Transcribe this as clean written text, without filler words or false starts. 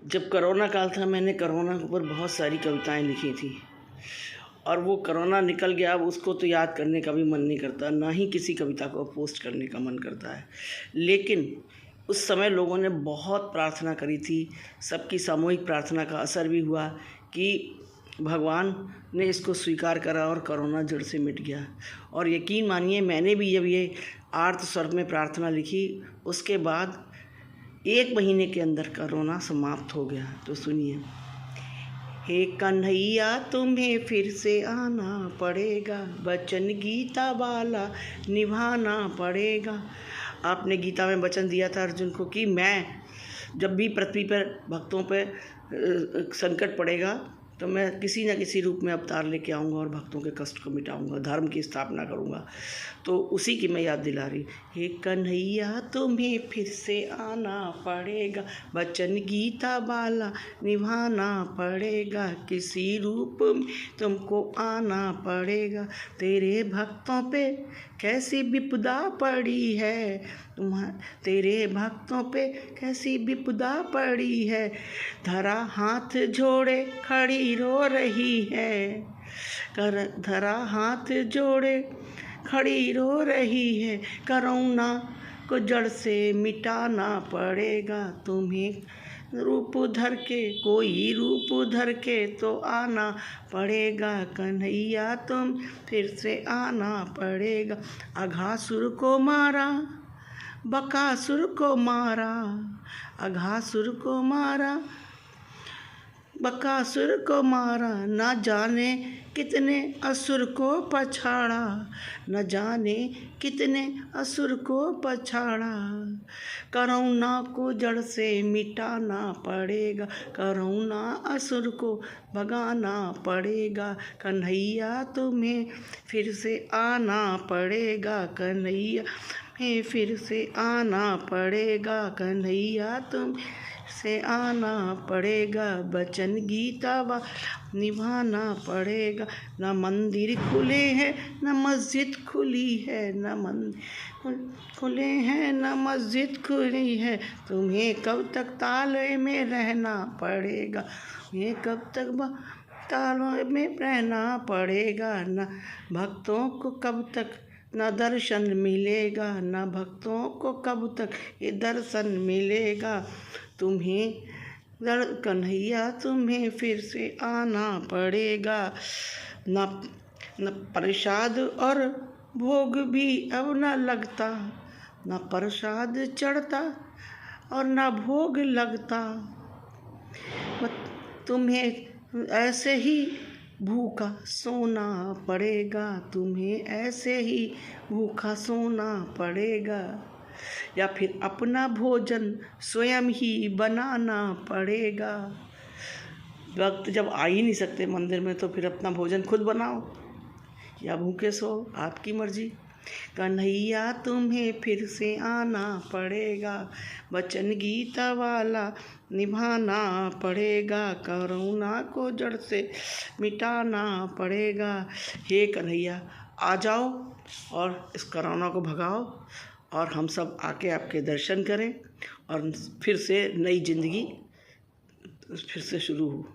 जब कोरोना काल था मैंने कोरोना के ऊपर बहुत सारी कविताएं लिखी थी और वो कोरोना निकल गया। अब उसको तो याद करने का भी मन नहीं करता, ना ही किसी कविता को पोस्ट करने का मन करता है। लेकिन उस समय लोगों ने बहुत प्रार्थना करी थी, सबकी सामूहिक प्रार्थना का असर भी हुआ कि भगवान ने इसको स्वीकार करा और कोरोना जड़ से मिट गया। और यकीन मानिए, मैंने भी जब ये आर्त स्वर में प्रार्थना लिखी, उसके बाद 1 महीने के अंदर कोरोना समाप्त हो गया। तो सुनिए। हे कन्हैया तुम्हें फिर से आना पड़ेगा, वचन गीता वाला निभाना पड़ेगा। आपने गीता में वचन दिया था अर्जुन को कि मैं जब भी पृथ्वी पर भक्तों पर संकट पड़ेगा तो मैं किसी न किसी रूप में अवतार लेके आऊँगा और भक्तों के कष्ट को मिटाऊँगा, धर्म की स्थापना करूँगा। तो उसी की मैं याद दिला रही। हे कन्हैया तुम्हें फिर से आना पड़ेगा, वचन गीता वाला निभाना पड़ेगा, किसी रूप में तुमको आना पड़ेगा। तेरे भक्तों पे कैसी विपदा पड़ी है, तेरे भक्तों पे कैसी विपदा पड़ी है, धरा हाथ जोड़े खड़ी रो रही है, धरा हाथ जोड़े खड़ी रो रही है। कोरोना को जड़ से मिटाना पड़ेगा, तुम्हें रूप धर के, कोई रूप धर के तो आना पड़ेगा। कन्हैया तुम फिर से आना पड़ेगा। अघासुर को मारा, बकासुर को मारा, अघासुर को मारा, बकासुर को मारा, न जाने कितने असुर को पछाड़ा, न जाने कितने असुर को पछाड़ा। कोरोना को जड़ से मिटाना पड़ेगा, कोरोना असुर को भगाना पड़ेगा। कन्हैया तुम्हें फिर से आना पड़ेगा, कन्हैया में फिर से आना पड़ेगा, कन्हैया तुम से आना पड़ेगा, वचन गीता वा निभाना पड़ेगा। न मंदिर खुले हैं न मस्जिद खुली है, न मंदिर खुले हैं न मस्जिद खुली है, तुम्हें कब तक ताले में रहना पड़ेगा, तुम्हें कब तक तालों में रहना पड़ेगा। न भक्तों को कब तक न दर्शन मिलेगा, न भक्तों को कब तक ये दर्शन मिलेगा, तुम्हें कन्हैया तुम्हें फिर से आना पड़ेगा। न प्रसाद और भोग भी अब न लगता, न प्रसाद चढ़ता और न भोग लगता, तुम्हें ऐसे ही भूखा सोना पड़ेगा, तुम्हें ऐसे ही भूखा सोना पड़ेगा। या फिर अपना भोजन स्वयं ही बनाना पड़ेगा। वक्त जब आ ही नहीं सकते मंदिर में तो फिर अपना भोजन खुद बनाओ या भूखे सो, आपकी मर्जी। कन्हैया तुम्हें फिर से आना पड़ेगा, वचन गीता वाला निभाना पड़ेगा, कोरोना को जड़ से मिटाना पड़ेगा। हे कन्हैया आ जाओ और इस कोरोना को भगाओ और हम सब आके आपके दर्शन करें और फिर से नई ज़िंदगी फिर से शुरू हो।